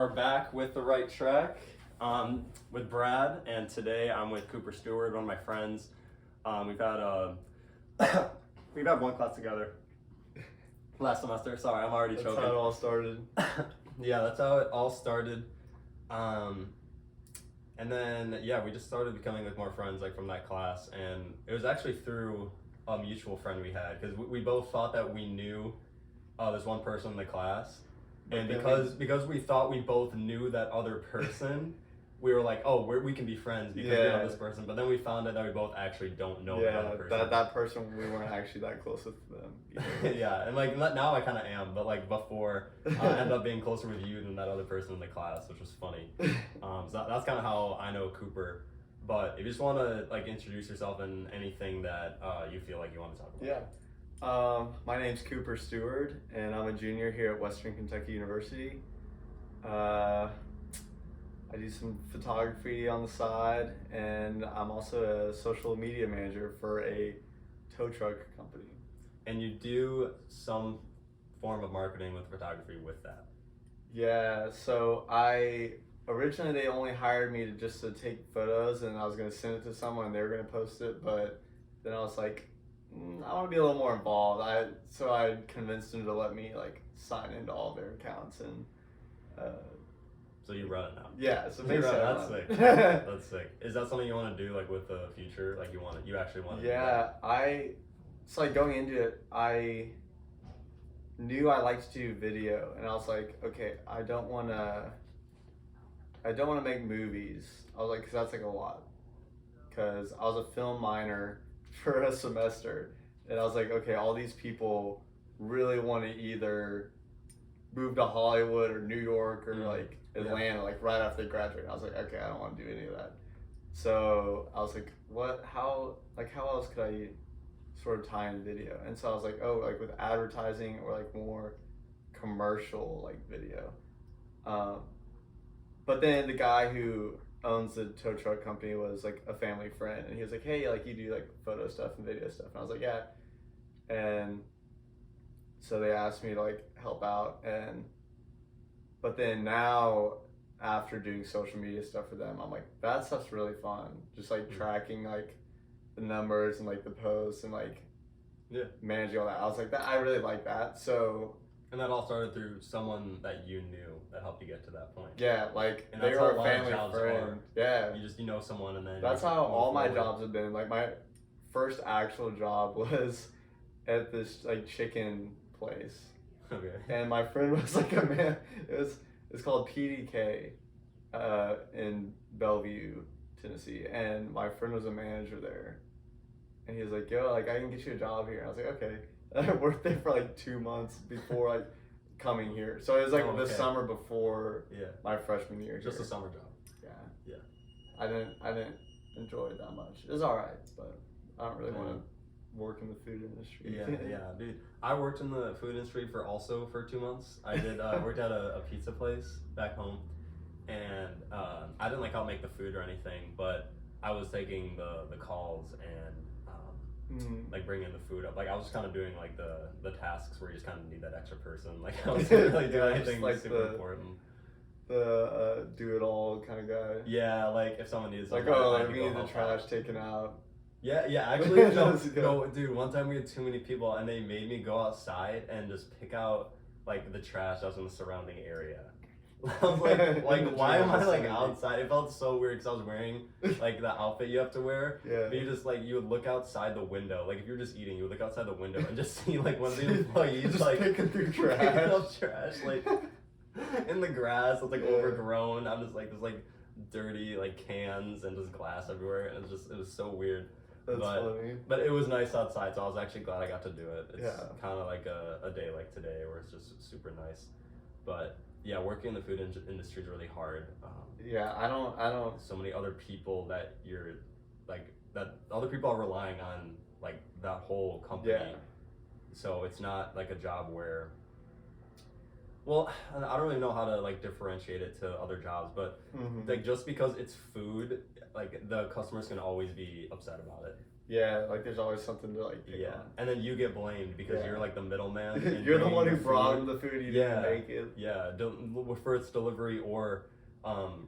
Are back with the right track with Brad, and today I'm with Cooper Steward, one of my friends. We've had we've had one class together last semester. Sorry, I'm already choking. That's how it all started. Yeah, that's how it all started. And then we just started becoming like more friends like from that class, and it was actually through a mutual friend we had because we both thought that we knew this one person in the class. And because we thought we both knew that other person, we were like, oh, we can be friends because we know this person. But then we found out that we both actually don't know that other person. that person, we weren't actually that close with them either. Yeah, and like now I kind of am, but like before, I ended up being closer with you than that other person in the class, which was funny. So that's kind of how I know Cooper. But if you just want to like introduce yourself and anything that you feel like you want to talk about. Yeah. My name's Cooper Steward, and I'm a junior here at Western Kentucky University. I do some photography on the side, and I'm also a social media manager for a tow truck company. And you do some form of marketing with photography with that. Yeah, so originally they only hired me to take photos, and I was going to send it to someone and they were going to post it, but then I was like, I want to be a little more involved. So I convinced them to let me like sign into all their accounts and. So you run it now. Yeah, so that's sick. That's sick. Is that something you want to do like with the future? Like you actually want to? Yeah, it's like going into it. I knew I liked to do video, and I was like, okay, I don't want to make movies. I was like, because that's like a lot. Because I was a film minor for a semester, and I was like, okay, all these people really want to either move to Hollywood or New York or like Atlanta, like right after they graduate. I was like, okay, I don't want to do any of that. So I was like, how else could I sort of tie in video? And so I was like, oh, like with advertising or like more commercial like video. But then the guy who owns the tow truck company was like a family friend, and he was like, hey, like you do like photo stuff and video stuff, and I was like, yeah. And so they asked me to like help out, but then now after doing social media stuff for them, I'm like, that stuff's really fun, just like tracking like the numbers and like the posts and like managing all that. I was like, that I really like that. So and that all started through someone that you knew that helped you get to that point. Yeah, like and they were a family friend. Yeah, you know someone, and then that's how all my jobs have been. Like my first actual job was at this like chicken place. Okay. And my friend was like a man. It's called PDK in Bellevue, Tennessee, and my friend was a manager there. And he was like, yo, like I can get you a job here. And I was like, okay. I worked there for like 2 months before like coming here. So it was like the summer before my freshman year. Just a summer job. Yeah. I didn't enjoy it that much. It was alright, but I don't really want to work in the food industry. Yeah, dude. I worked in the food industry for 2 months. I did worked at a pizza place back home, and I didn't like help make the food or anything, but I was taking the calls and like bringing the food up. Like I was just kind of doing like the tasks where you just kind of need that extra person. Like I wasn't really doing anything like super important. The do it all kind of guy. Yeah, like if someone needs like we need the trash taken out. Yeah, actually, no, dude, one time we had too many people and they made me go outside and just pick out like the trash that was in the surrounding area. I was like why am I like outside? It felt so weird because I was wearing like the outfit you have to wear. Yeah. But you would look outside the window. Like if you're just eating, you would look outside the window and just see like one of the employees just like picking through trash. Picking up trash like in the grass. It's like overgrown. I'm just like there's like dirty like cans and just glass everywhere. And it was so weird. That's funny. But it was nice outside, so I was actually glad I got to do it. It's kind of like a day like today where it's just super nice. But yeah, working in the food industry is really hard. I don't. So many other people that you're like that. Other people are relying on like that whole company. Yeah. So it's not like a job where Well, I don't really know how to like differentiate it to other jobs, but like just because it's food, like the customer's gonna always be upset about it. Yeah, like there's always something to like pick on. And then you get blamed because you're like the middleman. And You're the one who food. brought him the food. You didn't make it. Yeah, for its delivery or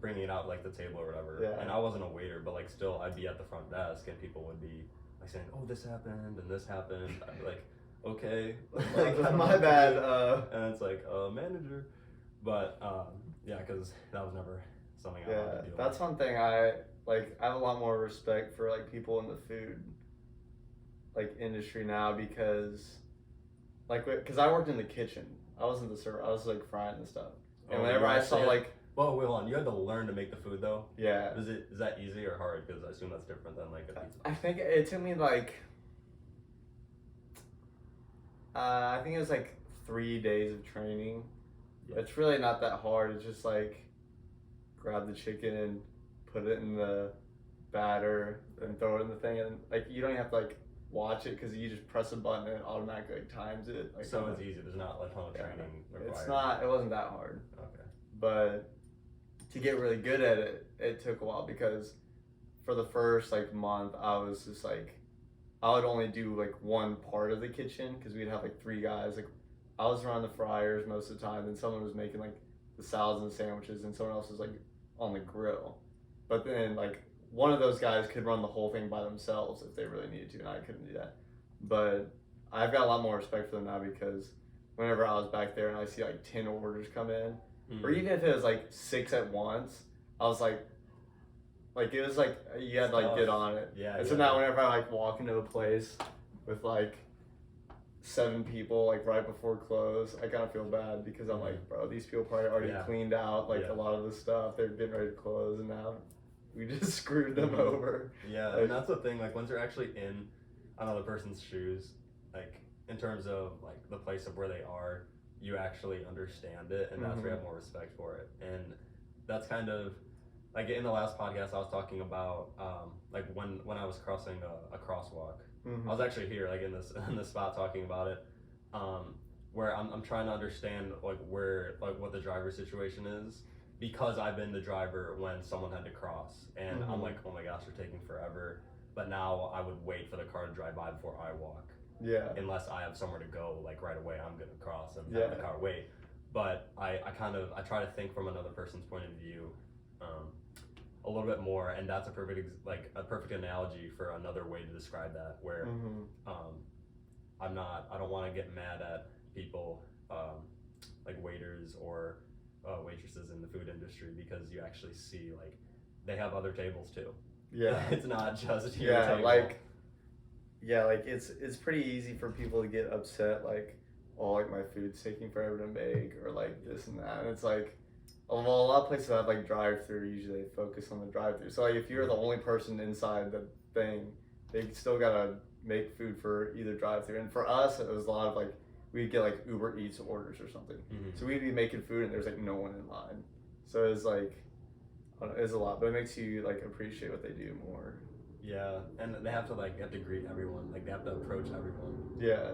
bringing it out like the table or whatever. Yeah. And I wasn't a waiter, but like still, I'd be at the front desk and people would be like saying, "Oh, this happened and this happened." I'd be like, "Okay, like, my bad." And it's like manager, but yeah, because that was never something I wanted to deal that's with. one thing I like. I have a lot more respect for like people in the food like industry now because because I worked in the kitchen. I wasn't the server. I was like frying the stuff. And whenever I saw like, well, wait, hold on. You had to learn to make the food though. Yeah. Is that easy or hard? Because I assume that's different than like a pizza. I think it took me like, I think it was like 3 days of training. Yeah. It's really not that hard. It's just like grab the chicken and put it in the batter and throw it in the thing, and like you don't even have to like watch it because you just press a button and it automatically like, times it. Like, so it's easy. There's not like a ton of training required. It's not. It wasn't that hard. Okay. But to get really good at it, it took a while because for the first like month, I was just like, I would only do like one part of the kitchen because we'd have like 3 guys. Like I was around the fryers most of the time, and someone was making like the salads and sandwiches, and someone else was like on the grill. But then like one of those guys could run the whole thing by themselves if they really needed to, and I couldn't do that. But I've got a lot more respect for them now because whenever I was back there and I see like 10 orders come in, or even if it was like 6 at once, I was like it was like you had to like get on it. Yeah. And so now whenever I like walk into a place with like 7 people like right before close, I kind of feel bad because I'm like, bro, these people probably already cleaned out like a lot of the stuff. They're getting ready to close, and now we just screwed them over. Yeah, like, and that's the thing. Like once you're actually in another person's shoes, like in terms of like the place of where they are, you actually understand it, and that's where you have more respect for it. And that's kind of like in the last podcast I was talking about like when I was crossing a crosswalk. I was actually here like in this spot talking about it, where I'm trying to understand like where like what the driver situation is, because I've been the driver when someone had to cross, and I'm like, oh my gosh, they're taking forever. But now I would wait for the car to drive by before I walk. Yeah. Unless I have somewhere to go like right away, I'm gonna cross and have the car wait. But I try to think from another person's point of view a little bit more, and that's a perfect analogy for another way to describe that, where I don't want to get mad at people like waiters or waitresses in the food industry, because you actually see like they have other tables too. Yeah. It's not just your table. like it's pretty easy for people to get upset like, oh, like my food's taking forever to make, or like this and that, and it's like, well, a lot of places that have like drive-through, usually they focus on the drive-through. So like if you're the only person inside the thing, they still gotta make food for either drive-through. And for us, it was a lot of like, we'd get like Uber Eats orders or something. So we'd be making food and there's like no one in line. So it's like, I don't know, it's a lot, but it makes you like appreciate what they do more. Yeah, and they have to greet everyone. Like they have to approach everyone. Yeah.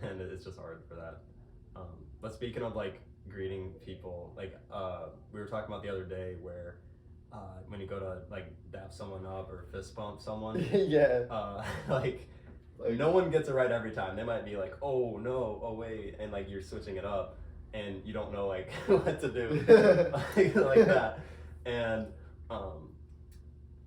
And it's just hard for that. But speaking of like greeting people, like we were talking about the other day, where when you go to like dap someone up or fist bump someone, like no one gets it right every time. They might be like, oh no, oh wait, and like you're switching it up, and you don't know like what to do, like that. And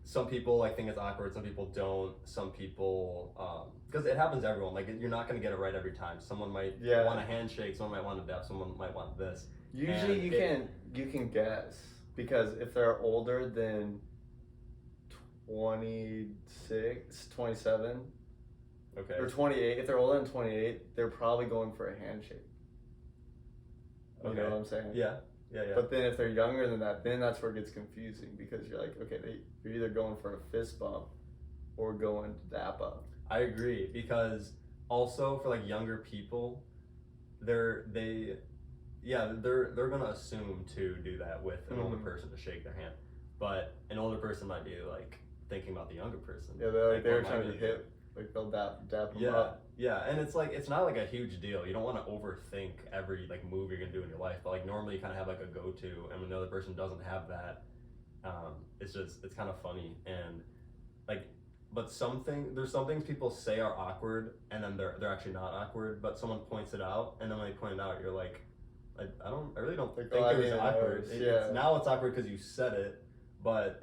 some people like think it's awkward, some people don't, some people because it happens to everyone. Like you're not gonna get it right every time. Someone might want a handshake, someone might want a dap, someone might want this. Usually you can guess, because if they're older than 26, 27, okay, or 28, if they're older than 28, they're probably going for a handshake. You know what I'm saying? Yeah. But then if they're younger than that, then that's where it gets confusing, because you're like, okay, you're either going for a fist bump or going to dap up. I agree, because also for like younger people, they're gonna assume to do that with an older person, to shake their hand. But an older person might be like thinking about the younger person. Yeah, they're trying to be hip. Like they'll dap them Yeah, up. yeah, and it's like it's not like a huge deal. You don't want to overthink every like move you're gonna do in your life, but like normally you kind of have like a go-to, and when the other person doesn't have that, it's kind of funny and like, but there's some things people say are awkward, and then they're actually not awkward, but someone points it out, and then when they point it out, you're like, I really don't Like, think oh, I it was didn't awkward. notice, yeah. Now it's awkward because you said it, but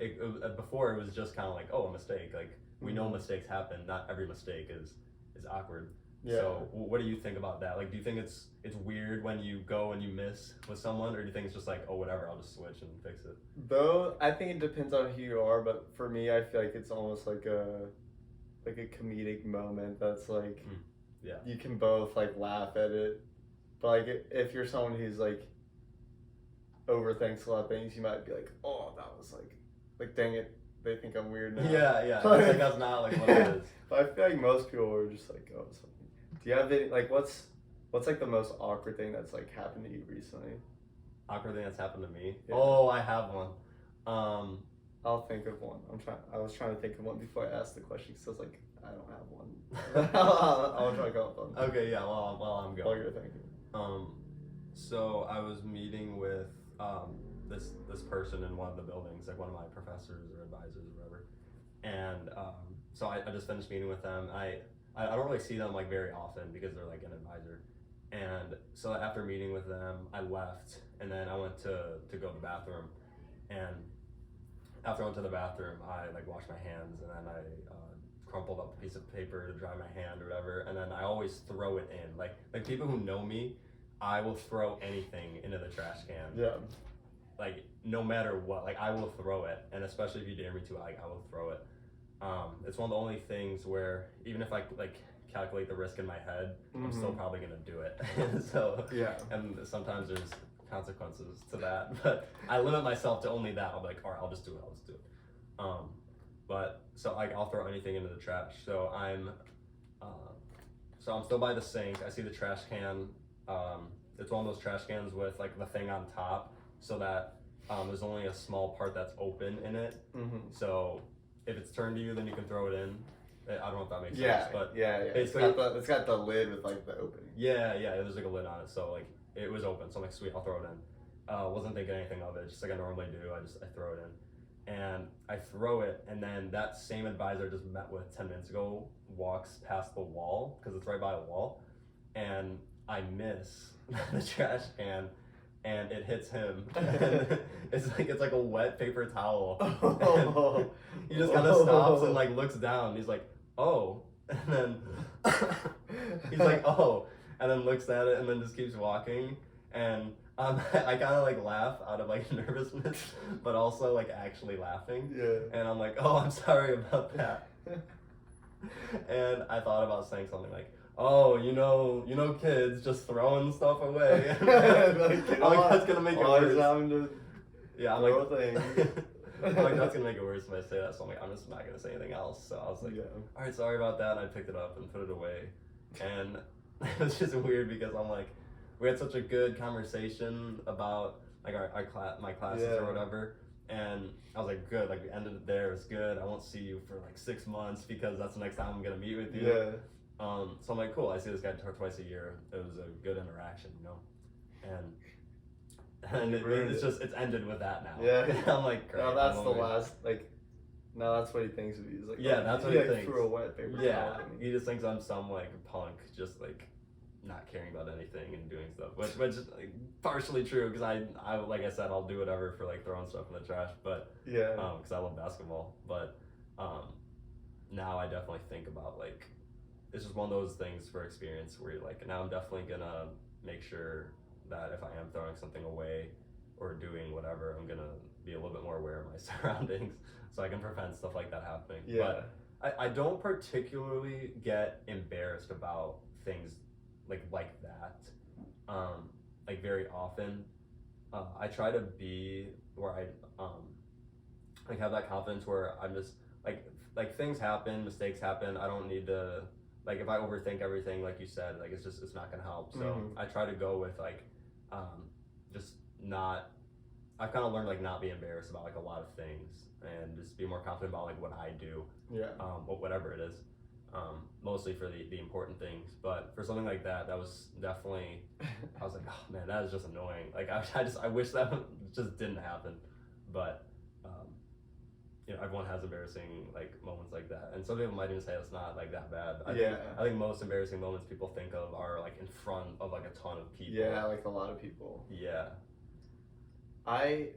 before it was just kind of like, oh, a mistake. Like we know mistakes happen. Not every mistake is awkward. Yeah. So what do you think about that? Like, do you think it's weird when you go and you miss with someone, or do you think it's just like, oh, whatever, I'll just switch and fix it? Though I think it depends on who you are, but for me, I feel like it's almost like a comedic moment that's like, yeah, you can both like laugh at it, but like if you're someone who's like overthinks a lot of things, you might be like, oh, that was like dang it, they think I'm weird now. Yeah. Like that's not like what it is. But I feel like most people are just like, oh, something. Do you have any like what's like the most awkward thing that's like happened to you recently? Awkward thing that's happened to me? Yeah. Oh, I have one. I'll think of one. I was trying to think of one before I asked the question because I was like, I don't have one. I'll try to come up with one. Okay, yeah. While I'm going. While you're thinking. So I was meeting with this person in one of the buildings, like one of my professors or advisors or whatever, and so I just finished meeting with them. I don't really see them like very often because they're like an advisor, and so after meeting with them, I left, and then I went to go to the bathroom, and after I went to the bathroom, I like washed my hands, and then I crumpled up a piece of paper to dry my hand or whatever, and then I always throw it in. Like people who know me, I will throw anything into the trash can. Yeah. Like no matter what, like I will throw it, and especially if you dare me to, like I will throw it. It's one of the only things where even if I like calculate the risk in my head, I'm still probably gonna do it. So yeah, and sometimes there's consequences to that, but I limit myself to only that. I'll be like, all right, I'll just do it. But so I'll throw anything into the trash. So I'm still by the sink. I see the trash can. It's one of those trash cans with like the thing on top, so that there's only a small part that's open in it. So if it's turned to you, then you can throw it in. I don't know if that makes sense, but basically it's got the lid with like the opening. Yeah, there's like a lid on it, so like it was open, so I'm like, sweet, I'll throw it in. Wasn't thinking anything of it, just like I normally do. I throw it in, and I throw it, and then that same advisor I just met with 10 minutes ago walks past the wall because it's right by a wall, and I miss the trash can. And it hits him. And it's like a wet paper towel. And he just kind of stops and like looks down. He's like, oh, and then he's like, oh, and then looks at it and then just keeps walking. And I kind of like laugh out of like nervousness, but also like actually laughing. Yeah. And I'm like, oh, I'm sorry about that. And I thought about saying something like, oh, you know, kids just throwing stuff away. Like, that's gonna make it worse. Yeah, I'm like, I'm like, that's gonna make it worse if I say that. So I'm like, I'm just not gonna say anything else. So I was like, all right, sorry about that. And I picked it up and put it away. And it was just weird because I'm like, we had such a good conversation about like my classes or whatever. And I was like, good, like we ended it there. It was good. I won't see you for like 6 months because that's the next time I'm gonna meet with you. Yeah. So I'm like, cool, I see this guy twice a year. It was a good interaction, and it's ended with that now. Yeah. I'm like, great. Now that's the last, like, now that's what he thinks of you. He's like, yeah, that's what he thinks. Threw a wet paper yeah, towel. he just thinks I'm some like punk, just like not caring about anything and doing stuff, which is like, partially true because I like I said, I'll do whatever for like throwing stuff in the trash, but because I love basketball, but now I definitely think about like. It's just one of those things for experience where you're like, now I'm definitely gonna make sure that if I am throwing something away or doing whatever, I'm gonna be a little bit more aware of my surroundings so I can prevent stuff like that happening. Yeah. But I don't particularly get embarrassed about things like that, like very often. I try to be where I like have that confidence where I'm just like things happen, mistakes happen. I don't need to. Like if I overthink everything, like you said, like it's not gonna help. So I try to go with like, just not. I've kind of learned like not be embarrassed about like a lot of things and just be more confident about like what I do. Yeah. Whatever it is. mostly for the important things. But for something like that was definitely, I was like, oh man, that is just annoying. Like I wish that just didn't happen. But everyone has embarrassing like moments like that, and some people might even say it's not like that bad. I think most embarrassing moments people think of are like in front of like a ton of people. Yeah, like a lot of people. Yeah. I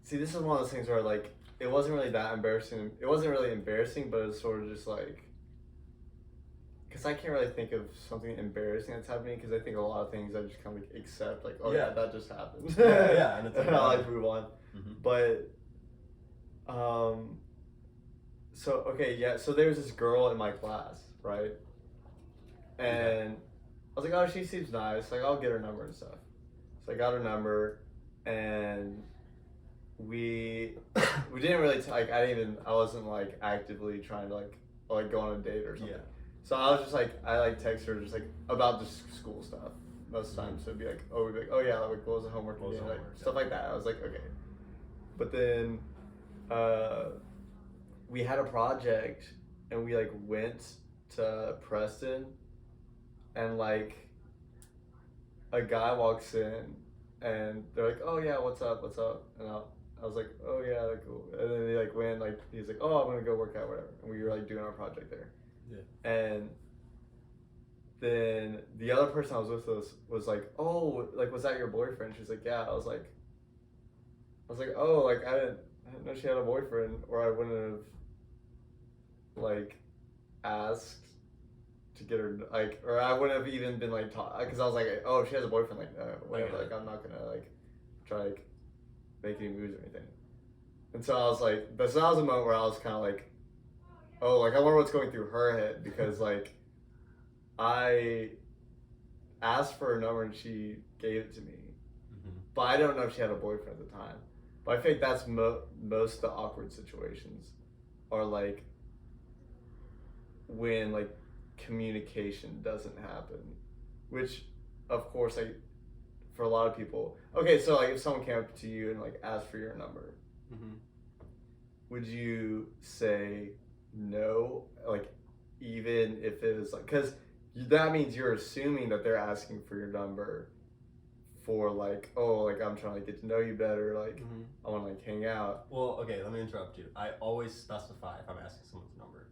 see. This is one of those things where like it wasn't really that embarrassing. It wasn't really embarrassing, but it's sort of just like, because I can't really think of something embarrassing that's happening, because I think a lot of things I just kind of like accept, like, oh yeah, that just happened. Yeah, and it's like, and I like move on. Mm-hmm. But so okay, yeah, so there was this girl in my class, right? And I was like, oh, she seems nice, like I'll get her number and stuff. So I got her number, and we didn't really I wasn't like actively trying to like go on a date or something. Yeah. So I was just like, I like text her just like about just school stuff most of the time. So it'd be like, oh, we'd be like, oh yeah, like what was the homework again? Like stuff like that. I was like, okay. But then we had a project, and we like went to Preston, and like a guy walks in, and they're like, oh yeah, what's up? And I was like, oh yeah, like, cool. And then he like went, like he's like, oh, I'm gonna go work out, whatever. And we were like doing our project there. Yeah. And then the other person I was with was like, oh, like, was that your boyfriend? She's like, yeah. I was like, oh, like I didn't know she had a boyfriend, or I wouldn't have like asked to get her, like, or I wouldn't have even been like taught, because I was like, oh, if she has a boyfriend, like whatever, like I'm not gonna like try like make any moves or anything. And so I was like, so that was a moment where I was kind of like, oh, like I wonder what's going through her head, because like I asked for her number and she gave it to me, but I don't know if she had a boyfriend at the time. But I think that's most of the awkward situations are like when like communication doesn't happen, which of course like for a lot of people, okay, so like if someone came up to you and like asked for your number, would you say no, like even if it was like, because that means you're assuming that they're asking for your number for like, oh, like I'm trying to get to know you better, like I want to like hang out. Well, okay, let me interrupt you. I always specify if I'm asking someone's number.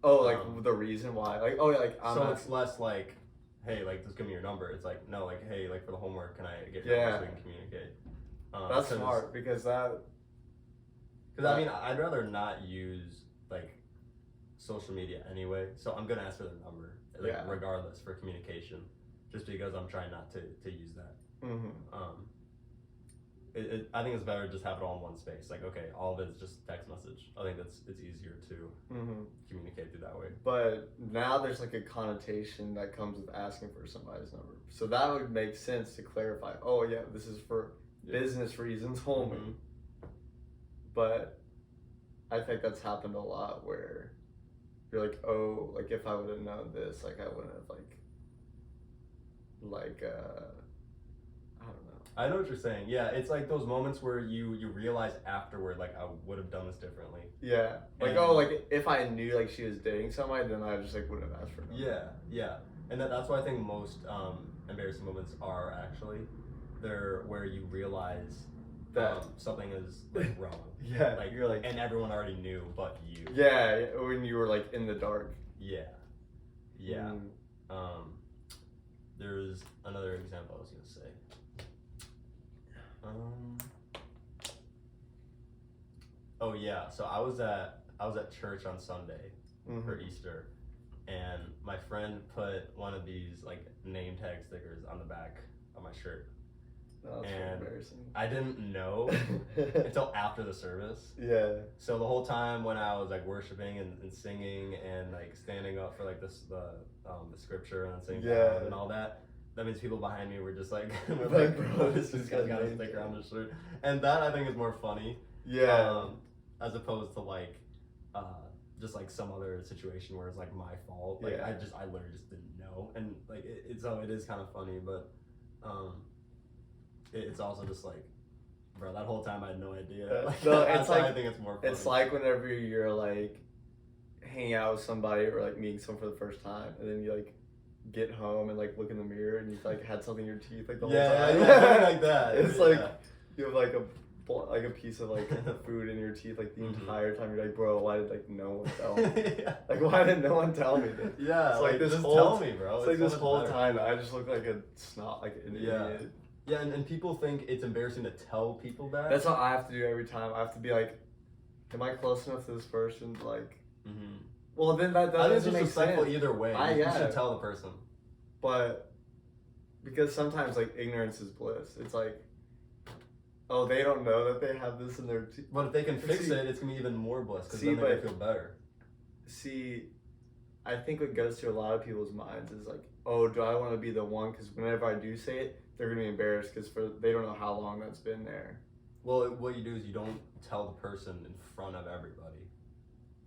Oh, like the reason why, like, oh yeah, like so it's less like, hey, like just give me your number. It's like, no, like, hey, like for the homework, can I get your number so we can communicate? That's smart, because I mean, I'd rather not use like social media anyway, so I'm gonna ask for their number, like regardless, for communication, just because I'm trying not to use that. I think it's better to just have it all in one space. Like, okay, all of it is just text message. I think it's easier to communicate through that way. But now there's like a connotation that comes with asking for somebody's number, so that would make sense to clarify. Oh yeah, this is for business reasons only. But I think that's happened a lot where you're like, oh, like if I would have known this, like I wouldn't have like I don't know. I know what you're saying. Yeah, it's like those moments where you realize afterward, like I would have done this differently. Yeah, like, oh, like if I knew like she was dating somebody, then I just like wouldn't have asked for her. Yeah, and that's why I think most embarrassing moments are actually they're where you realize that something is like wrong. Yeah, like you're like, and everyone already knew but you. Yeah, when you were like in the dark. Yeah. There's another example I was gonna say. Oh yeah, so I was at church on Sunday for Easter, and my friend put one of these like name tag stickers on the back of my shirt. Oh, that's and embarrassing. I didn't know until after the service. Yeah. So the whole time when I was like worshiping and singing and like standing up for like the scripture and singing and all that means people behind me were just like, bro, this guy's got a sticker on his shirt, and that I think is more funny. Yeah. As opposed to like, just like some other situation where it's like my fault. Like I literally just didn't know, and like it is kind of funny, but it's also just like, bro, that whole time I had no idea. Like, no, it's like, I think it's more funny. It's like whenever you're like, hanging out with somebody or like meeting someone for the first time, and then you like get home and like look in the mirror and you've like had something in your teeth like the whole time. Yeah, like that. It's like you have like a piece of like food in your teeth like the entire time. You're like, bro, why did like no one tell me? Like, why did no one tell me this? Yeah, it's like this just whole tell me, bro. It's like this whole time I just look like a snot, like an idiot. Yeah, and people think it's embarrassing to tell people that. That's what I have to do every time. I have to be like, am I close enough to this person to like? Well, then that doesn't make sense. Either way. You should tell the person. But because sometimes like ignorance is bliss. It's like, oh, they don't know that they have this in their teeth. But if they can fix it, it's gonna be even more bliss because then they feel better. See, I think what goes through a lot of people's minds is like, oh, do I want to be the one? Because whenever I do say it, they're gonna be embarrassed because they don't know how long that's been there. Well, what you do is you don't tell the person in front of everybody.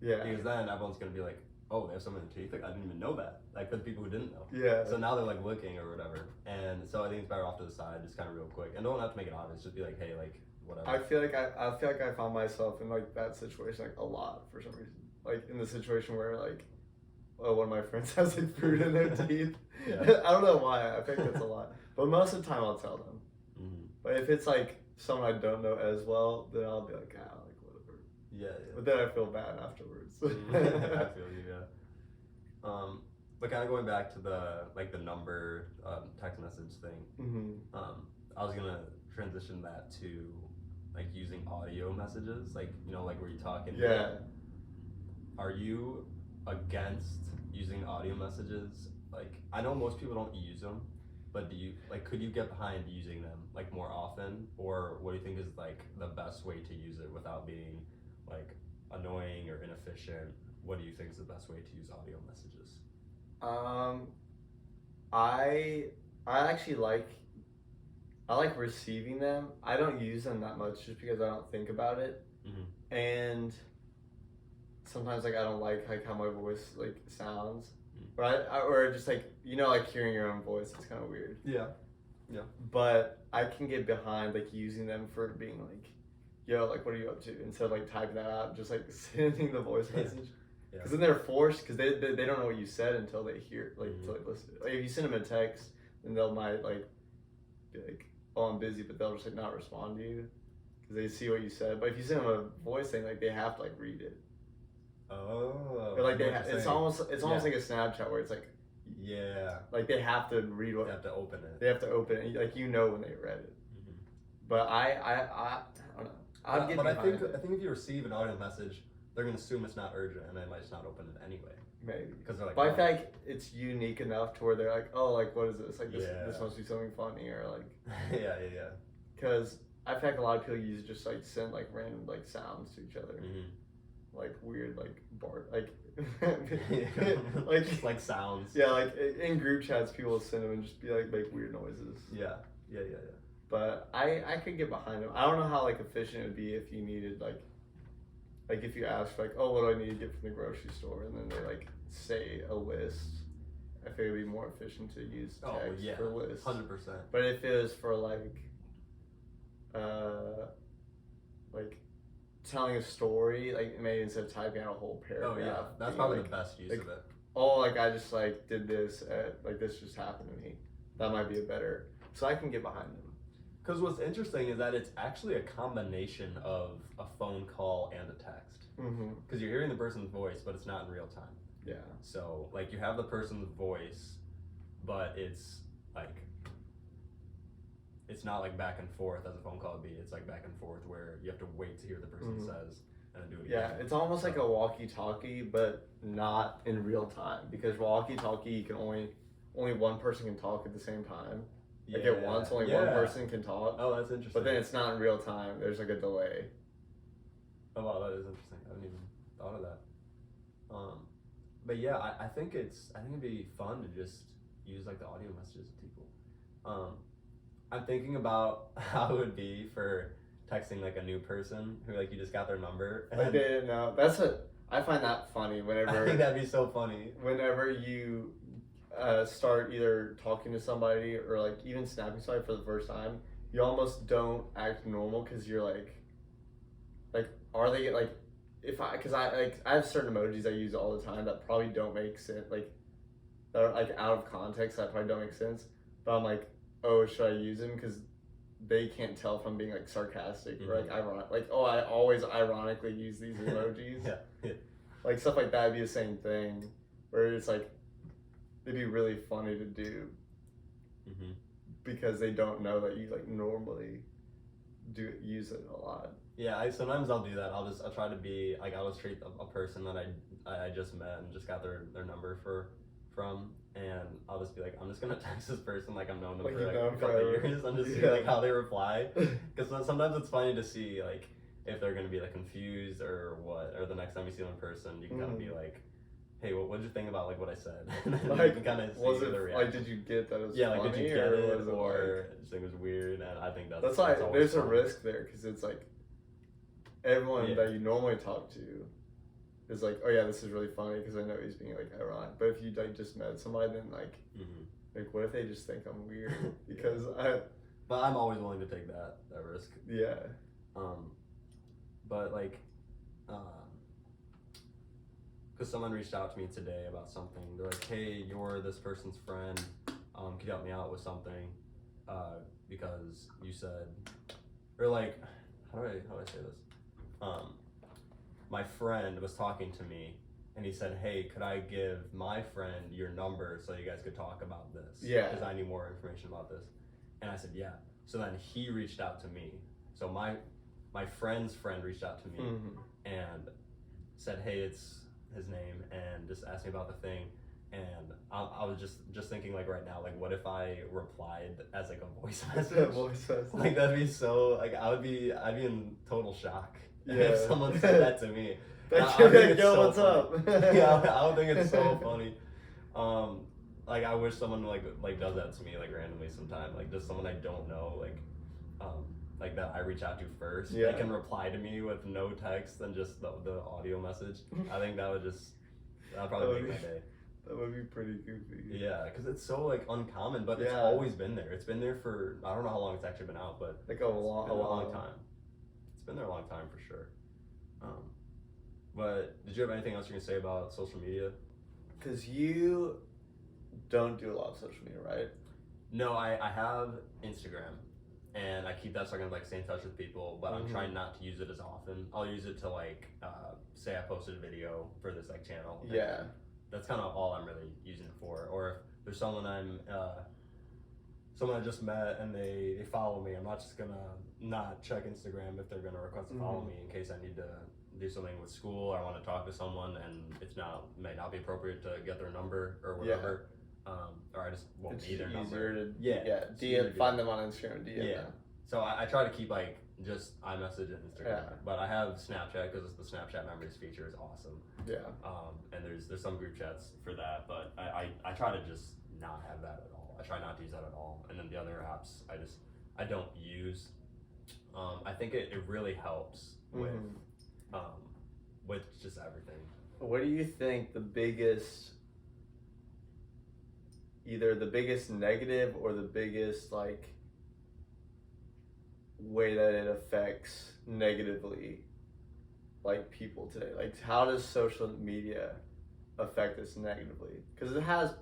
Yeah. Because then everyone's gonna be like, oh, they have something in their teeth. Like I didn't even know that. Like for the people who didn't know. Yeah. So now they're like looking or whatever, and so I think it's better off to the side, just kind of real quick, and don't have to make it obvious. Just be like, hey, like whatever. I feel like I found myself in like that situation like a lot for some reason. Like in the situation where like, oh, one of my friends has like food in their teeth. Yeah. I don't know why. I think that's a lot, but most of the time I'll tell them. But if it's like someone I don't know as well, then I'll be like, like whatever. Yeah. But then I feel bad afterwards. I feel you. Yeah. But kind of going back to the number text message thing. I was gonna transition that to like using audio messages, like like where you talking. Yeah. Are you against using audio messages? Like I know most people don't use them, but do you could you get behind using them like more often, or what do you think is like the best way to use it without being like annoying or inefficient? What do you think is the best way to use audio messages? I actually like receiving them. I don't use them that much just because I don't think about it, and sometimes like I don't like how my voice like sounds, or just like like hearing your own voice. It's kind of weird. Yeah. But I can get behind like using them for being like, yo, like what are you up to? Instead of like typing that out, just like sending the voice message. Because then they're forced, because they don't know what you said until they hear, like, until they listen. Like, if you send them a text, then they'll might, like, be like, oh, I'm busy, but they'll just, like, not respond to you, because they see what you said. But if you send them a voice thing, like, they have to, like, read it. Oh. Or, like, it's almost like a Snapchat where it's, like, like, they have to read what... They have to open it. They have to open it. Like, when they read it. But I don't know. I'd get behind it. I think if you receive an audio message, they're gonna assume it's not urgent, and they might just not open it anyway. Maybe because they're like. But I feel like it's unique enough to where they're like, oh, like what is this? Like this must be something funny or like. Yeah. Because I feel like a lot of people just like send like random like sounds to each other, like weird like bark like. like sounds. Yeah, like in group chats, people will send them and just be like make weird noises. Yeah. But I could get behind them. I don't know how like efficient it would be if you needed like if you ask like, oh, what do I need to get from the grocery store, and then they like say a list. I think it'd be more efficient to use text for lists. 100%. But if it was for like telling a story, like maybe instead of typing out a whole paragraph. Oh yeah, that's probably the best use of it. Oh, like I just like did this, like this just happened to me. That might be a better. So I can get behind them. Because what's interesting is that it's actually a combination of a phone call and a text. Because you're hearing the person's voice, but it's not in real time. Yeah. So, like, you have the person's voice, but it's, like, it's not, like, back and forth as a phone call would be. It's, like, back and forth where you have to wait to hear what the person says and then do it again. Yeah, it's almost like a walkie-talkie, but not in real time. Because walkie-talkie, you can only one person can talk at the same time. Like at once, only one person can talk. Oh, that's interesting. But then it's not in real time. There's like a delay. Oh wow, that is interesting. I hadn't even thought of that. But yeah, I think it'd be fun to just use like the audio messages with people. I'm thinking about how it would be for texting like a new person who like you just got their number. Like they didn't know. I find that funny whenever. I think that'd be so funny. Whenever you start either talking to somebody or like even snapping somebody for the first time, you almost don't act normal because you're like are they like, because I have certain emojis I use all the time that probably don't make sense, like that are like out of context that probably don't make sense. But I'm like, oh, should I use them? Because they can't tell if I'm being like sarcastic or like ironic. Like, oh, I always ironically use these emojis. Yeah. Like stuff like that would be the same thing, where it's like it'd be really funny to do because they don't know that you like normally use it a lot. Yeah, sometimes I'll do that. I'll try to be like, I'll just treat a person that I just met and just got their number from, and I'll just be like, I'm just gonna text this person like I've known them Like for like a couple of years and just see like how they reply, because sometimes it's funny to see like if they're gonna be like confused or what, or the next time you see them in person you can kind of be like, hey, what did you think about like what I said? And then like, you can kind of see was it their like, reaction. did you get that it was like funny, did you get or it, was it or just think it was weird? And I think that's why always there's a fun. risk there, because it's like everyone that you normally talk to is like, oh yeah, this is really funny because I know he's being like ironic. But if you like just met somebody, then like what if they just think I'm weird? Because But I'm always willing to take that risk. Yeah. But like, because someone reached out to me today about something. They're like, hey, you're this person's friend. Could you help me out with something? Because you said, or like, how do I say this? My friend was talking to me and he said, hey, could I give my friend your number so you guys could talk about this? Yeah. Because I need more information about this. And I said, yeah. So then he reached out to me. So my friend's friend reached out to me and said, hey, it's his name, and just asked me about the thing. And I was just thinking like right now, like what if I replied as like a voice message? Like that'd be so, like I'd be in total shock if someone said that to me. Like, I think it's yo, so what's funny. up? Yeah, I would think it's so funny. Like I wish someone like does that to me like randomly sometime, like just someone I don't know, like that I reach out to first. Yeah. They can reply to me with no text and just the audio message. I think that'd probably make my day. That would be pretty goofy. Yeah, because it's so like uncommon, but it's always been there. It's been there for, I don't know how long it's actually been out, but like a long time. It's been there a long time for sure. But did you have anything else you can say about social media? Because you don't do a lot of social media, right? No, I have Instagram, and I keep that so I can like stay in touch with people, but I'm trying not to use it as often. I'll use it to like say I posted a video for this like channel. Yeah. That's kind of all I'm really using it for. Or if there's someone someone I just met and they follow me, I'm not just gonna not check Instagram if they're gonna request to follow me in case I need to do something with school or I want to talk to someone and may not be appropriate to get their number or whatever. Or I just won't need their number. DM, find them on Instagram and DM them. So I try to keep like just iMessage and Instagram, but I have Snapchat because the Snapchat memories feature is awesome. Yeah. And there's some group chats for that, but I try to just not have that at all. I try not to use that at all. And then the other apps I don't use. I think it really helps with just everything. What do you think either the biggest negative or the biggest like way that it affects negatively like people today? Like how does social media affect us negatively? Because it has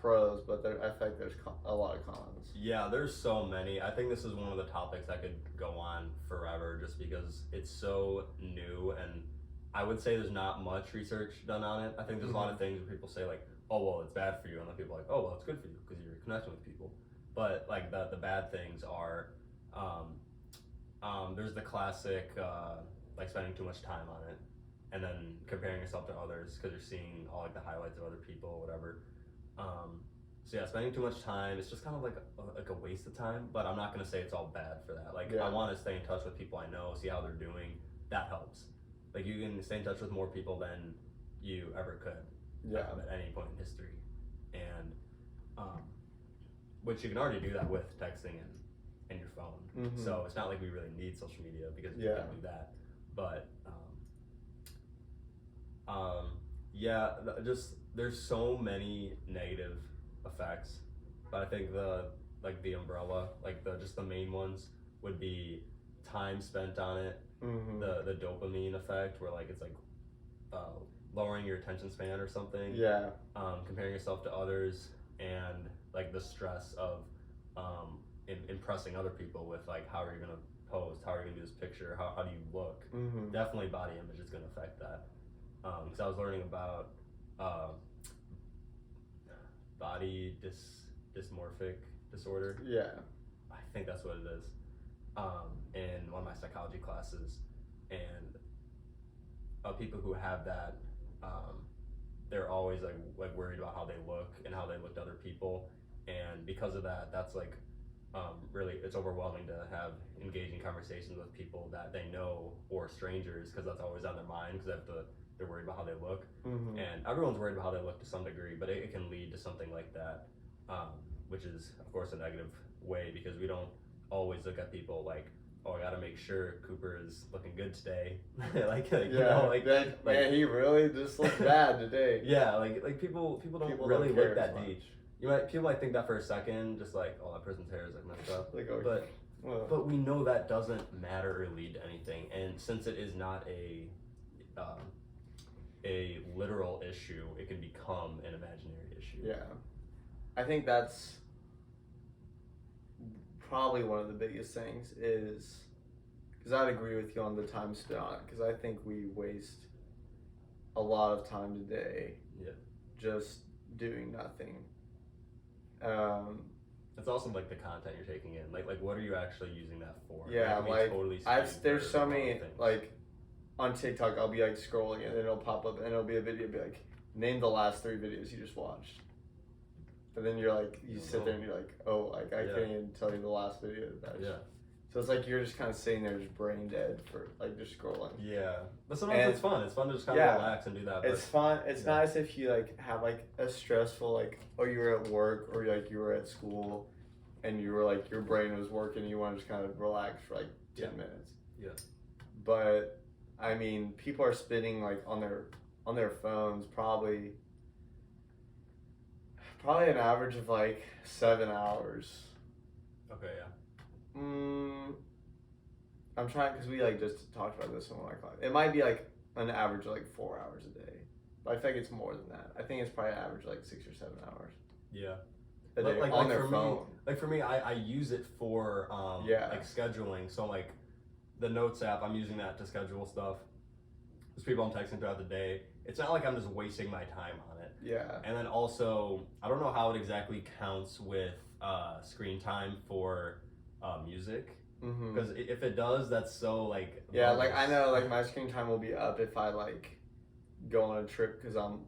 pros, but I think there's a lot of cons. Yeah, there's so many. I think this is one of the topics that could go on forever just because it's so new, and I would say there's not much research done on it. I think there's a lot of things where people say like, oh well, it's bad for you, and then people are like, oh well, it's good for you because you're connecting with people. But like the bad things are there's the classic like spending too much time on it and then comparing yourself to others because you're seeing all like the highlights of other people or whatever. So yeah, spending too much time, it's just kind of like a waste of time, but I'm not going to say it's all bad for that. Like I want to stay in touch with people I know, see how they're doing. That helps. Like you can stay in touch with more people than you ever could at any point in history. And which you can already do that with texting and your phone. So it's not like we really need social media because we can do that. But just there's so many negative effects, but I think the umbrella, like just the main ones would be time spent on it, the dopamine effect, where like it's like lowering your attention span or something. Yeah. Comparing yourself to others, and like the stress of impressing other people with like how are you gonna pose, how are you gonna do this picture, how do you look. Definitely body image is gonna affect that. Because I was learning about body dysmorphic disorder. Yeah. I think that's what it is. In one of my psychology classes, and people who have that, they're always like worried about how they look and how they look to other people, and because of that, that's like really it's overwhelming to have engaging conversations with people that they know or strangers, because that's always on their mind, because they're worried about how they look, and everyone's worried about how they look to some degree, but it can lead to something like that, which is of course a negative way, because we don't always look at people like, oh, I gotta make sure Cooper is looking good today. like yeah, you know, like man, he really just looked bad today. Yeah, like people don't really look that deep. People might think that for a second, just like, oh, that person's hair is like messed up. Like, okay. But we know that doesn't matter or lead to anything, and since it is not a literal issue, it can become an imaginary issue. Yeah, I think that's probably one of the biggest things, is because I'd agree with you on the time spent on it, because I think we waste a lot of time today just doing nothing. It's also like the content you're taking in, like what are you actually using that for? Yeah, like totally there's so many, like on TikTok I'll be like scrolling and then it'll pop up and it'll be a video, be like, name the last 3 videos you just watched. And then you're like, you sit there and you're like, oh, like I can't even tell you the last video that I just. So it's like you're just kind of sitting there just brain dead for like just scrolling. Yeah, but sometimes it's fun. It's fun to just kind of relax and do that. It's fun. It's nice if you like have like a stressful, like, oh, you were at work or like you were at school and you were like, your brain was working and you want to just kind of relax for like 10 minutes. Yeah. But I mean, people are spending like on their phones probably an average of like 7 hours. Okay, yeah. I'm trying, because we like just talked about this in one of my classes. It might be like an average of like 4 hours a day, but I think it's more than that. I think it's probably an average of like 6 or 7 hours. Yeah. A day on their phone. For me, I use it for like scheduling. So like the Notes app, I'm using that to schedule stuff. There's people I'm texting throughout the day. It's not like I'm just wasting my time on it. Yeah. And then also, I don't know how it exactly counts with screen time for music, because if it does, that's so like like I know like my screen time will be up if I like go on a trip, because I'm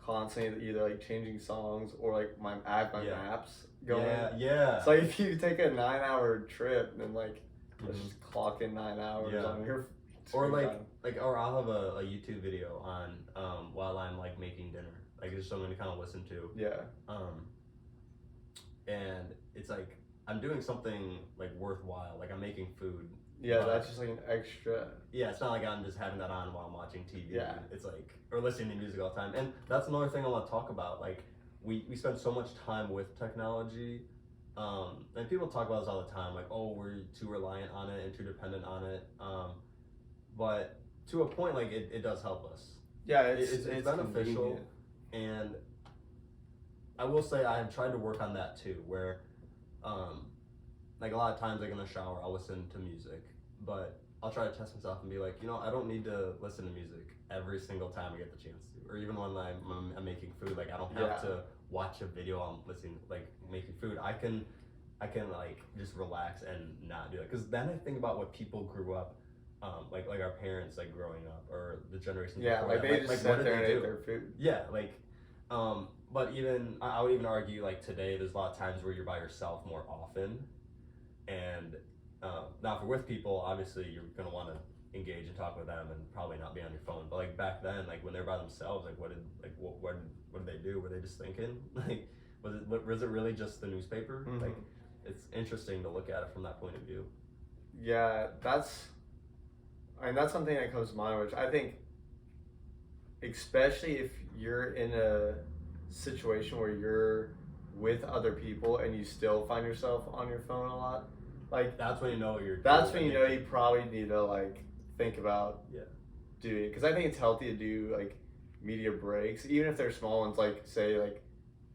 constantly either like changing songs or like I have my maps going. Yeah. So like if you take a 9-hour trip, then like let's just clock in 9 hours on your or or I'll have a YouTube video on while I'm like making dinner, like there's something to kind of listen to. And it's like I'm doing something like worthwhile, like I'm making food. Yeah, that's just like an extra. Yeah, it's not like I'm just having that on while I'm watching TV. Yeah. It's like, or listening to music all the time. And that's another thing I want to talk about. Like, we spend so much time with technology. And people talk about this all the time, like, oh, we're too reliant on it and too dependent on it. But to a point, like, it does help us. Yeah, it's beneficial. And I will say I have tried to work on that too, where like a lot of times like in the shower I'll listen to music, but I'll try to test myself and be like, I don't need to listen to music every single time I get the chance to, or even when I'm making food, like I don't have to watch a video I'm listening, like making food. I can like just relax and not do that, because then I think about what people grew up like our parents like growing up, or the generations before like that. they just sit there and ate their food. But even I would even argue like today there's a lot of times where you're by yourself more often, and now if you're with people, obviously you're gonna want to engage and talk with them and probably not be on your phone. But like back then, like when they're by themselves, like what did they do? Were they just thinking? Like was it really just the newspaper? Like it's interesting to look at it from that point of view. Yeah, that's something that comes to mind, which I think, especially if you're in a situation where you're with other people and you still find yourself on your phone a lot, like That's when you know you're. that's when you know you probably need to like think about Yeah. doing it, because I think it's healthy to do like media breaks, even if they're small ones. Like say like,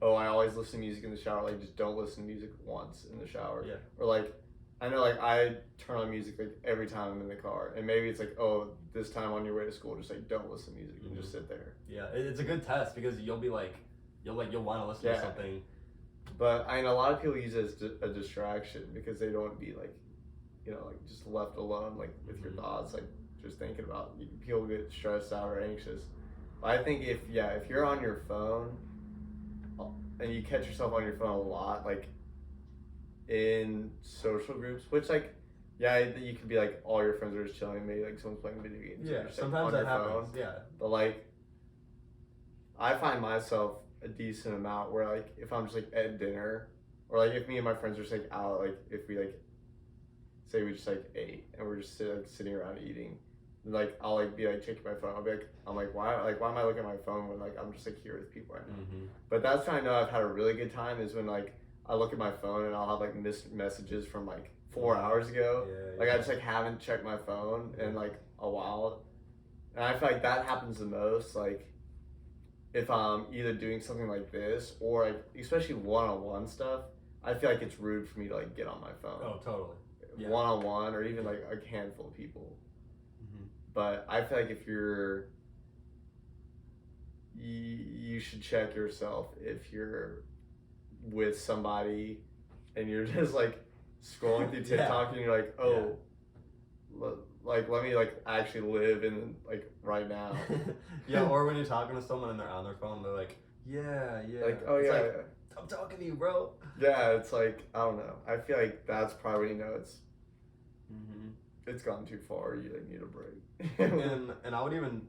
oh, I always listen to music in the shower. Like just don't listen to music once in the shower. Yeah. Or like, I know like I turn on music like every time I'm in the car, and maybe it's like, oh, this time on your way to school, just like don't listen to music and just sit there. Yeah, it's a good test because you'll want to listen to something. But I mean, a lot of people use it as a distraction because they don't want to be like, like just left alone like with your thoughts, like just thinking about. People get stressed out or anxious. But I think if you're on your phone and you catch yourself on your phone a lot, like in social groups, which like, you could be like all your friends are just chilling, maybe like someone's playing video games. Yeah, just, sometimes like, that happens. Yeah. But like, I find myself a decent amount where like if I'm just like at dinner, or like if me and my friends are just like out, like if we like say we just like ate and we're just sitting around eating, like I'll like be like checking my phone. I'm like why am I looking at my phone when like I'm just like here with people right now? But that's when I know I've had a really good time, is when like I look at my phone and I'll have like missed messages from like 4 hours ago. I just like haven't checked my phone in like a while, and I feel like that happens the most like if I'm either doing something like this or like especially one-on-one stuff. I feel like it's rude for me to like get on my phone. Oh, totally. Yeah. One-on-one or even like a handful of people. But I feel like if you should check yourself if you're with somebody and you're just like scrolling through TikTok and you're like, like let me like actually live in like right now. Yeah, or when you're talking to someone and they're on their phone, they're like, like, oh it's yeah, like, I'm talking to you, bro. Yeah, it's like, I don't know. I feel like that's probably when you know it's gone too far. You like need a break. and I'll even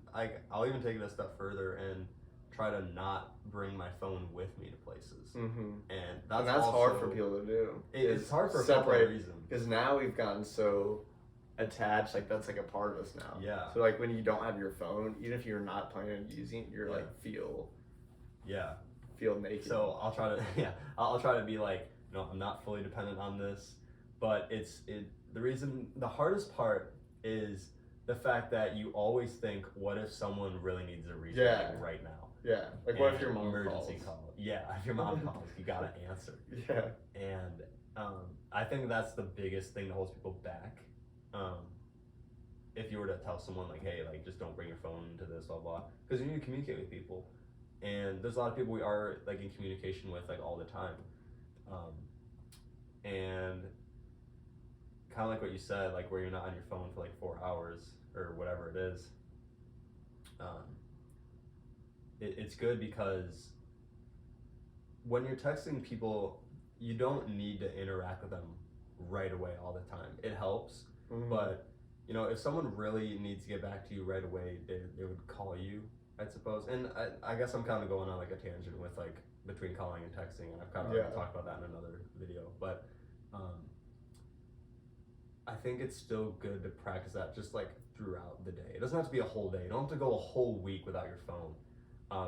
take it a step further and try to not bring my phone with me to places. And that's also hard for people to do. It's hard for a couple of reasons. Because now we've gotten so attached, like that's like a part of us now. Yeah. So like when you don't have your phone, even if you're not planning on using it, you're like feel naked. So I'll try to be like, no, I'm not fully dependent on this, but the hardest part is the fact that you always think, what if someone really needs a reach right now? Yeah. Like what if your mom emergency calls? call? Yeah, if your mom calls, you gotta answer. Yeah. And I think that's the biggest thing that holds people back. If you were to tell someone like, hey, like just don't bring your phone into this, blah blah, because you need to communicate with people, and there's a lot of people we are like in communication with like all the time, and kind of like what you said, like where you're not on your phone for like 4 hours or whatever it is. It's good because when you're texting people, you don't need to interact with them right away all the time. It helps, but if someone really needs to get back to you right away, they would call you, I suppose. And I guess I'm kind of going on like a tangent with like between calling and texting, and I've kind of talked about that in another video, but I think it's still good to practice that just like throughout the day. It doesn't have to be a whole day. You don't have to go a whole week without your phone.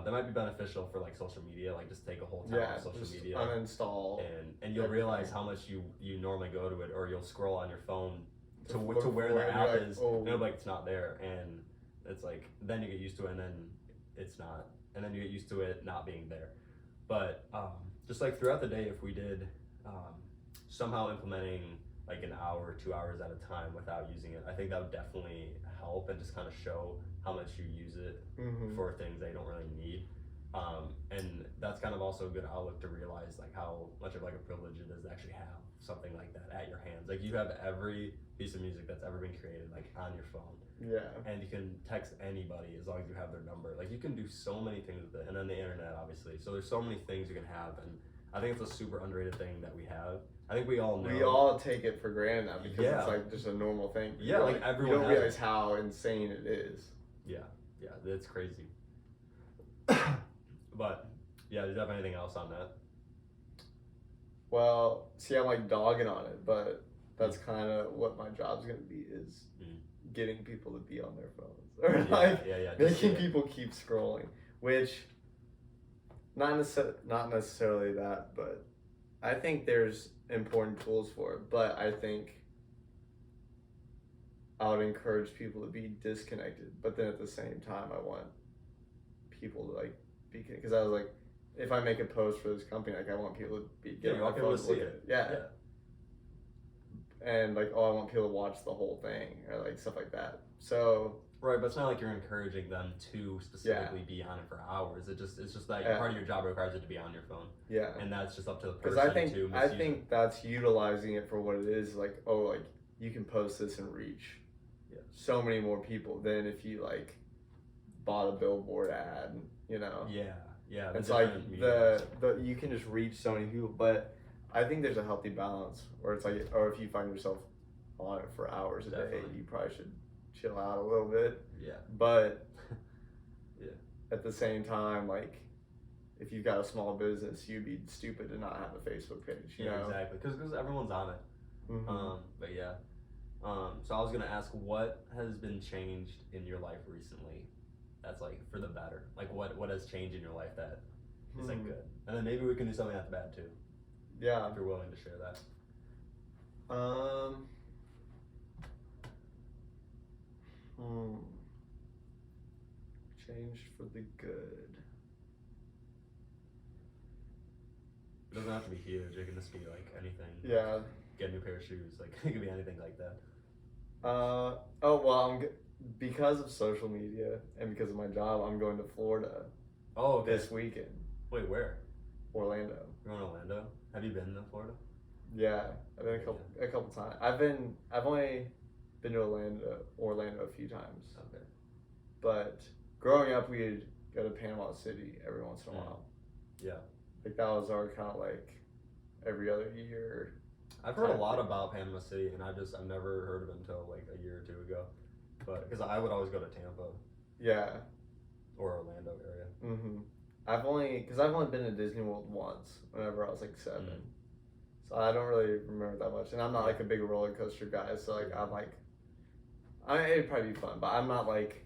That might be beneficial for like social media, like just take a whole time off social media, uninstall, and you'll realize how much you normally go to it, or you'll scroll on your phone to where the app is, and it'll be like it's not there, and it's like then you get used to it, and then it's not, and then you get used to it not being there. But just like throughout the day, if we did somehow implementing like an hour, 2 hours at a time without using it, I think that would definitely help and just kind of show how much you use it for things that you don't really need. And that's kind of also a good outlook to realize like how much of like a privilege it is to actually have something like that at your hands. Like you have every piece of music that's ever been created like on your phone. Yeah. And you can text anybody as long as you have their number. Like you can do so many things with it, and then the internet obviously. So there's so many things you can have, and I think it's a super underrated thing that we have. I think we all know. We all take it for granted now because it's like just a normal thing. Yeah, like everyone. You don't realize how insane it is. Yeah, it's crazy. But yeah, did you have anything else on that? Well, see, I'm like dogging on it, but that's kind of what my job's gonna be is getting people to be on their phones or making people keep scrolling, which not necessarily that, but I think there's important tools for it, but I think I would encourage people to be disconnected. But then at the same time, I want people to like be, because I was like, if I make a post for this company, like I want people to be Yeah, you want people to see it. Yeah. And like, oh, I want people to watch the whole thing or like stuff like that. So Right, but it's not like you're encouraging them to specifically be on it for hours. It's just that part of your job requires it to be on your phone. Yeah. And that's just up to the Because person I think to I misuse think it. that's utilizing it for what it is. Like, oh, like you can post this and reach so many more people than if you like bought a billboard ad. You know. Yeah. Yeah. It's like the you can just reach so many people, but I think there's a healthy balance where it's like, or if you find yourself on it for hours a day, you probably should chill out a little bit. Yeah. But at the same time, like if you've got a small business, you'd be stupid to not have a Facebook page. You know? Exactly, because everyone's on it. Mm-hmm. But yeah. So I was gonna ask, what has been changed in your life recently? That's like for the better. Like what has changed in your life that is like good? And then maybe we can do something that's bad too. Yeah. If you're willing to share that. Changed for the good. It doesn't have to be huge. It can just be like anything. Yeah. Get a new pair of shoes. Like it could be anything like that. Oh well, because of social media and because of my job, I'm going to Florida. Oh, okay. This weekend. Wait, where? Orlando. You're going to Orlando? Have you been to Florida? Yeah, I've been a couple times. I've only been to Orlando a few times. Okay. But growing up, we'd go to Panama City every once in a while. Yeah. Like that was our kind of like every other year. I've heard a lot about Panama City, and I've never heard of it until like a year or two ago. But because I would always go to Tampa. Yeah. Or Orlando area. Mm-hmm. I've only been to Disney World once whenever I was like 7. So I don't really remember that much, and I'm not like a big roller coaster guy. So like it'd probably be fun, but I'm not like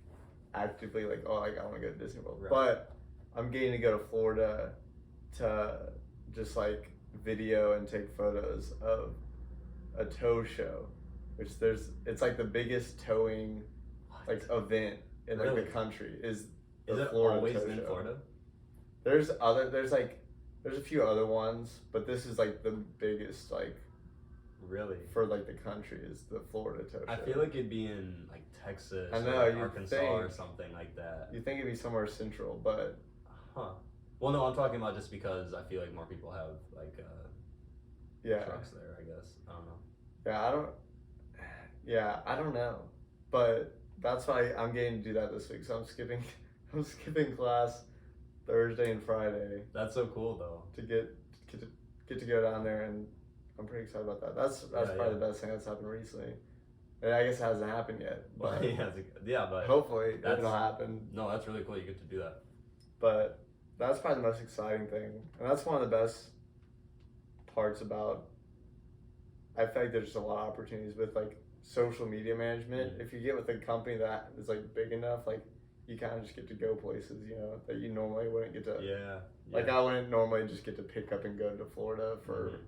actively like, oh, like I want to go to Disney World. Right. But I'm getting to go to Florida to just like video and take photos of a tow show, which it's like the biggest towing like event in like the country is the Florida always tow in show. Florida? There's a few other ones, but this is like the biggest like really for like the country is the Florida tow show. I feel like it'd be in like Texas or like Arkansas or something like that. You think it'd be somewhere central, but well, no, I'm talking about just because I feel like more people have like trucks there, I guess. I don't know. I don't know, but that's why I'm getting to do that this week. So I'm skipping class Thursday and Friday. That's so cool though. To get to go down there, and I'm pretty excited about that. That's probably the best thing that's happened recently. And I guess it hasn't happened yet. But but hopefully it'll happen. No, that's really cool. You get to do that. But that's probably the most exciting thing, and that's one of the best parts about. I feel like there's just a lot of opportunities with like social media management. If you get with a company that is like big enough, like you kind of just get to go places, you know, that you normally wouldn't get to. Yeah. Like I wouldn't normally just get to pick up and go to Florida for.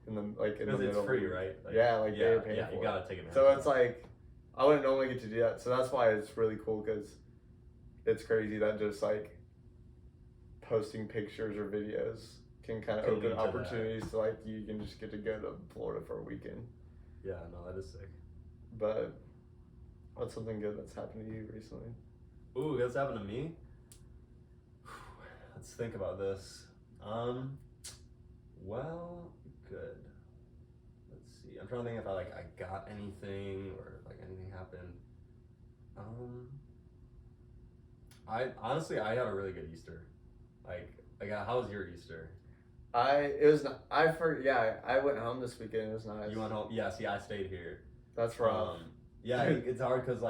In the middle. Because it's free, right? Like, they're paying for it. You gotta take advantage. So it's like, I wouldn't normally get to do that. So that's why it's really cool, because it's crazy that just like posting pictures or videos can kind of open opportunities to like you can just get to go to Florida for a weekend. Yeah, no, that is sick. But what's something good that's happened to you recently? Ooh, that's happened to me? Let's think about this. Well, good. Let's see. I'm trying to think if I got anything or like anything happened. I honestly had a really good Easter. How was your Easter? I went home this weekend. It was nice. You went home? Yeah. See, I stayed here. That's rough. It's hard because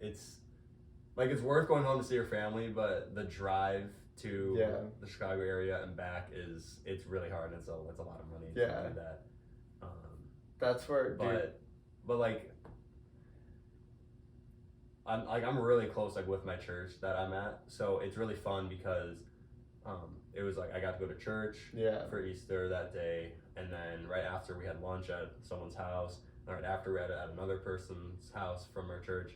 it's worth going home to see your family, but the drive to the Chicago area and back it's really hard, and it's a lot of money to do that. That's where, I'm really close with my church that I'm at, so it's really fun because it was like I got to go to church for Easter that day, and then right after we had lunch at someone's house, and right after we had at another person's house from our church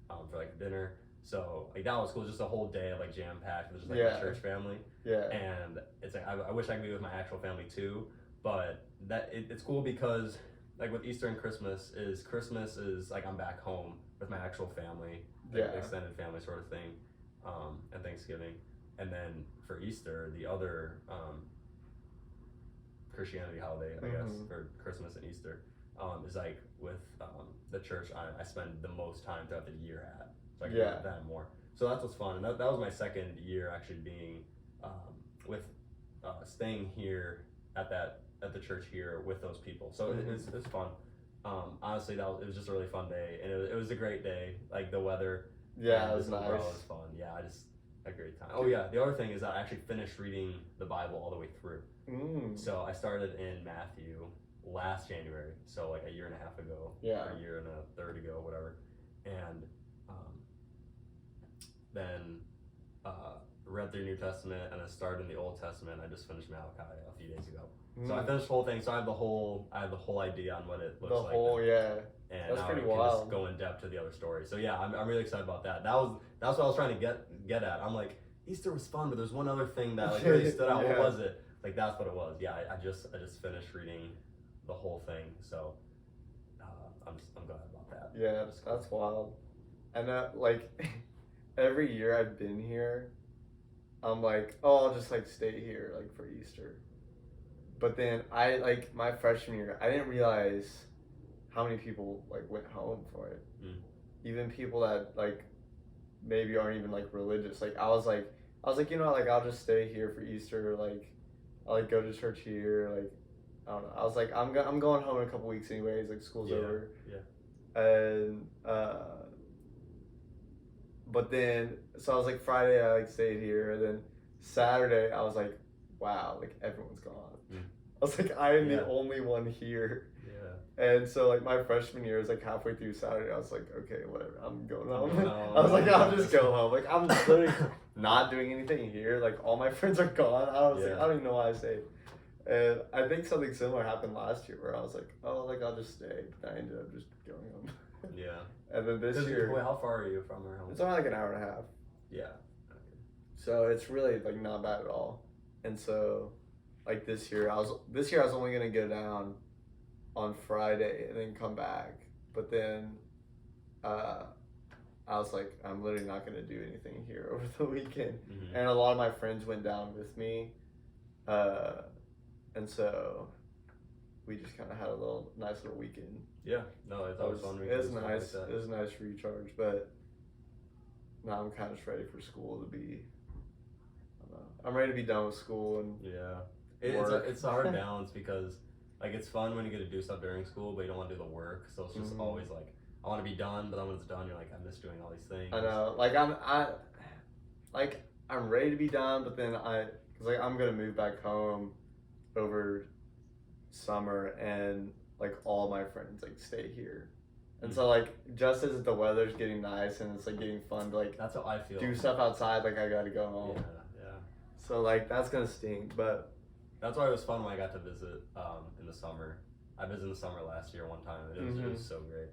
for like dinner. So like that was cool, just a whole day of like jam packed with just like my church family. And it's like I wish I could be with my actual family too, but it's cool because like with Easter and Christmas is like I'm back home with my actual family, like extended family sort of thing, and Thanksgiving. And then for Easter, the other Christianity holiday, I guess, for Christmas and Easter, is like with the church I spend the most time throughout the year at. So I can do that more. So that's what's fun. And that was my second year actually being with staying here at the church here with those people. So it's fun. Honestly, it was just a really fun day, and it was a great day. Like the weather, it was nice. It was fun. Yeah, I just had a great time. Oh yeah, the other thing is I actually finished reading the Bible all the way through. So I started in Matthew last January, so like a year and a half ago, or a year and a third ago, whatever, and then read through New Testament and then started in the Old Testament. I just finished Malachi a few days ago. So I finished the whole thing. So I have the whole idea on what it looks like. And that's now pretty I can wild. just go in depth to the other stories. So yeah, I'm really excited about that. That's what I was trying to get at. I'm like, Easter was fun, but there's one other thing that like really stood out. What was it? Like that's what it was. Yeah, I just finished reading the whole thing. So I'm glad about that. Yeah, that's wild. And like every year I've been here, I'm like, oh, I'll just like stay here like for Easter. But then I like my freshman year, I didn't realize how many people like went home for it. Even people that like maybe aren't even like religious. Like I was like, you know, like I'll just stay here for Easter. Like I'll like go to church here. Like I don't know. I was like, I'm going home in a couple weeks anyways. Like school's over. Yeah. And but then so I was like Friday I like stayed here, and then Saturday I was like, wow, like everyone's gone. I was like, I am the only one here. And so like my freshman year was like halfway through Saturday, I was like, okay, whatever, I'm going home. I was like, I'll just go home. Like I'm literally not doing anything here. Like all my friends are gone. I was like, I don't even know why I stayed. And I think something similar happened last year where I was like, oh, like I'll just stay. But I ended up just going home. And then this year. Wait, how far are you from our home? It's only like an hour and a half. So it's really like not bad at all. And so like this year I was only gonna go down on Friday and then come back. But then I was like, I'm literally not gonna do anything here over the weekend. And a lot of my friends went down with me. And so we just kind of had a nice little weekend. Yeah, no, it's always fun. It was nice. Like it was a nice recharge, but now I'm kind of just ready for school to be. I don't know. I'm ready to be done with school and it's a hard balance because like it's fun when you get to do stuff during school, but you don't want to do the work. So it's just always like I want to be done, but then when it's done, you're like I miss doing all these things. I know, like I'm ready to be done, but then because I'm gonna move back home over summer, and like all my friends like stay here, and so like just as the weather's getting nice and it's like getting fun to like that's how I feel. Do stuff outside, like I gotta go home. So like that's gonna stink, but that's why it was fun when I got to visit in the summer. I visited in the summer last year one time. It was so great.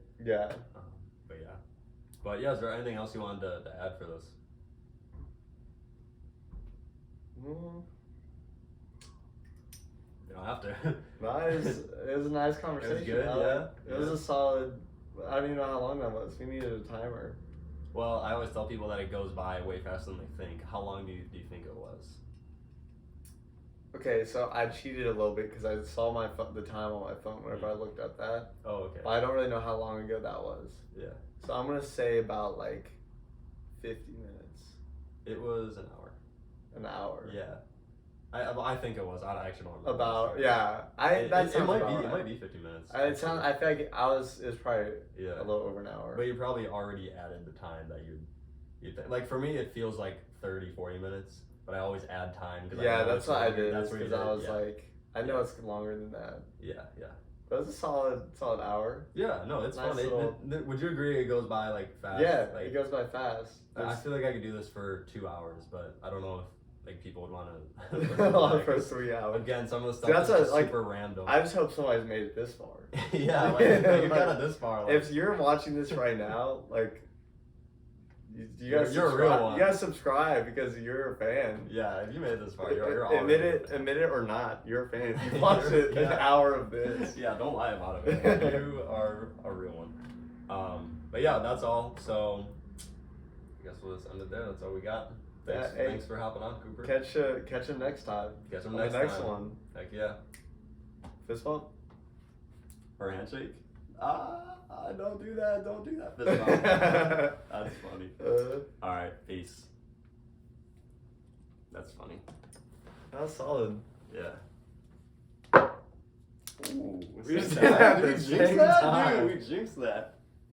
But yeah, is there anything else you wanted to add for this? You don't have to. It was a nice conversation. It was good, It was a solid. I don't even know how long that was. We needed a timer. Well, I always tell people that it goes by way faster than they think. How long do you think it was? Okay, so I cheated a little bit because I saw the time on my phone whenever I looked up that. Oh, okay. But I don't really know how long ago that was. So I'm gonna say about like 50 minutes. It was an hour. An hour. Yeah. I think it was. I actually don't remember. About it might be 50 minutes. I feel like it was probably a little over an hour. But you probably already added the time that you like for me it feels like 30-40 minutes, but I always add time that's what I did. That's because I was like I know it's longer than that. But it was a solid hour. Yeah, no, it's nice fun. Would you agree it goes by like fast? Yeah, like, it goes by fast. I feel like I could do this for 2 hours, but I don't know like people would want For to. 3 hours. Again, some of the stuff That's is just like, super random. I just hope somebody's made it this far. Yeah, like you got it this far. Like, If you're watching this right now, like, you guys You're a real one. You guys subscribe because you're a fan. yeah, if you made it this far, you're admit already it, admit it or not, you're a fan. If you watched it an hour of this. Yeah, don't lie about it, man. You are a real one. But yeah, that's all. So I guess we'll just end it there. That's all we got. Thanks, Yeah, hey, thanks for hopping on, Cooper. Catch him next time. Catch him On next the next time. one. Heck yeah. Fist bump. Or handshake. Don't do that. Don't do that. Fist bump. That's funny. All right, peace. That's funny. That's solid. Yeah. Ooh, We just did that at the jinxed same that? time. Dude, we jinxed that.